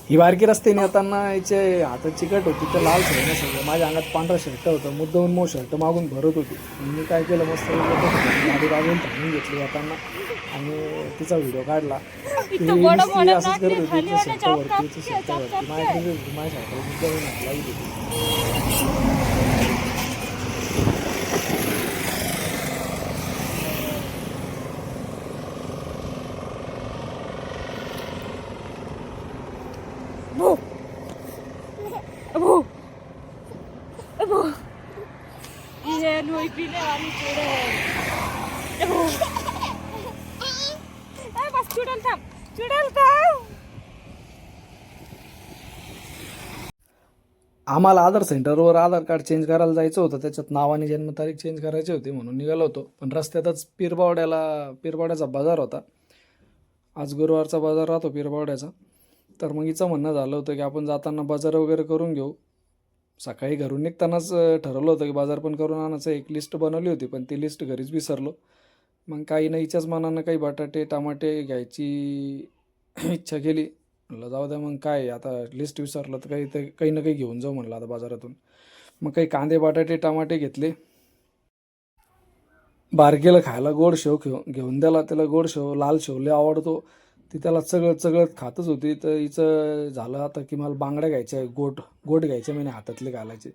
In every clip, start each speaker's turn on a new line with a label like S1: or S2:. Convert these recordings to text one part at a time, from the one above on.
S1: ही बारकी रस्त्याने येताना याचे हातात चिकट होती तर लाल शर्ट सगळं माझ्या अंगात पांढरा शर्ट होतं मुद्दाहून मग शर्ट मागून भरत होती. मी काय केलं मस्त गाडी बाजून थांबून घेतली येताना आणि तिचा व्हिडिओ काढला. ती असंच करत होती तिचं शर्टवरती माझ्या शर्टवर मुद्दाहून हात लावली होती.
S2: ये लोई पीने वाली चुड़ैल बस चुड़ैल थांब
S1: आम्हाला आधार सेंटरवर आधार कार्ड चेंज करायला जायचं होतं. त्याच्यात नाव आणि जन्मतारीख चेंज करायची होती म्हणून निघालो होतो. पण रस्त्यातच पीरबावड्याचा बाजार होता. आज गुरुवारचा बाजार राहतो पीरबावड्याचा. तर मग हिचं म्हणणं झालं होतं की आपण जाताना बाजार वगैरे करून घेऊ. सकाळी घरून निघतानाच ठरवलं होतं की बाजार पण करून आणायचं. एक लिस्ट बनवली होती पण ती लिस्ट घरीच विसरलो. मग काही नाही हिच्याच मनानं काही बटाटे टमाटे घ्यायची इच्छा केली. म्हणलं जाऊ द्या मग काय आता लिस्ट विसरलं तर काही ना काही घेऊन जाऊ म्हणलं आता बाजारातून. मग काही कांदे बटाटे टमाटे घेतले. बारकेला खायला गोड शेव घेऊन द्याला. त्याला गोड शेव लाल शेव लय आवडतो. ती त्याला चगळत खातच होती. तर हिचं झालं आता की मला बांगड्या घ्यायच्या आहे गोड घ्यायचे म्हणजे हातातले घालायचे.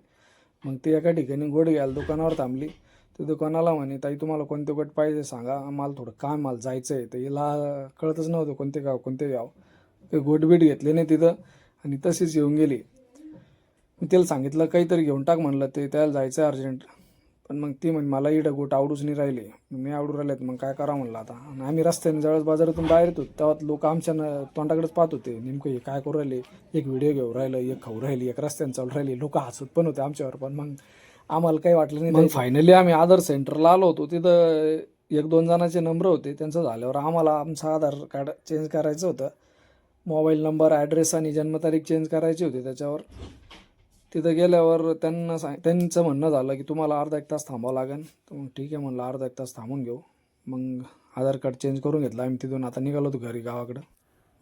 S1: मग ती एका ठिकाणी गोड घ्यायला दुकानावर थांबली. ते दुकानाला म्हणे ताई तुम्हाला कोणते गोड पाहिजे सांगा मला थोडं काम मला जायचं आहे. तर हिला कळतच नव्हतं कोणते गाव ते गोडबीट घेतले नाही तिथं आणि तशीच येऊन गेली. मी त्याला सांगितलं काहीतरी घेऊन टाक म्हणलं ते त्याला जायचं आहे अर्जंट. पण मग ती म्हणे मला इडं गोट आवडूच नाही राहिले. मी आवडून राहिलेत मग काय करा म्हणलं आता. आणि आम्ही रस्त्याने जवळ बाजारातून बाहेर येतो तेव्हा लोक आमच्या तोंडाकडेच पाहत होते नेमकं हे काय करू राहिले. एक व्हिडिओ घेऊन राहिलं एक खाऊ राहिली एक रस्त्याने चालू राहिली. लोक हसत पण होते आमच्यावर. पण मग आम्हाला काही वाटलं नाही. मग फायनली आम्ही आधार सेंटरला आलो होतो. तिथं 1-2 जणांचे नंबर होते. त्यांचं झाल्यावर आम्हाला आमचं आधार कार्ड चेंज करायचं होतं. मोबाईल नंबर ॲड्रेस आणि जन्मतारीख चेंज करायची होती त्याच्यावर. तिथं गेल्यावर त्यांचं म्हणणं झालं की तुम्हाला अर्धा एक तास थांबावं लागेल. तर मग ठीक आहे म्हणलं अर्धा एक तास थांबून घेऊ. मग आधार कार्ड चेंज करून घेतलं आम्ही. तिथून आता निघालो होतो घरी गावाकडं.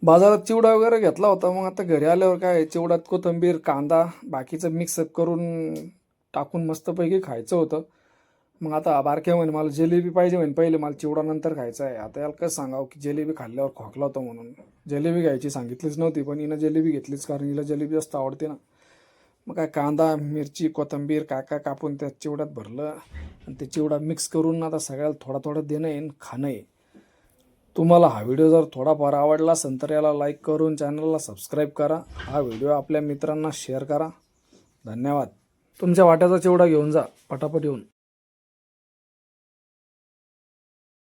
S1: बाजारात चिवडा वगैरे घेतला होता. मग आता घरी आल्यावर काय चिवड्यात कोथिंबीर कांदा बाकीचं मिक्सअप करून टाकून मस्तपैकी खायचं होतं. मग आता बारक्या म्हणे मला जिलेबी पाहिजे म्हणे पहिले मला चिवडा नंतर खायचा आहे. आता याला कसं सांगावं की जिलेबी खाल्ल्यावर खोकला होतं म्हणून जिलेबी घ्यायची सांगितलीच नव्हती. पण हिनं जिलेबी घेतलीच कारण हिला जिलेबी जास्त आवडते ना. मग काय कांदा मिरची कोथिंबीर काय कापून त्या चिवड्यात भरलं आणि ते चिवडा मिक्स करून आता सगळ्याला थोडा देणं आहे खाणं आहे. तुम्हाला हा व्हिडिओ जर थोडाफार आवडला असेल तर याला लाईक करून चॅनलला सबस्क्राईब करा. हा व्हिडिओ आपल्या मित्रांना शेअर करा. धन्यवाद. तुमच्या वाट्याचा चिवडा घेऊन जा पटापट येऊन.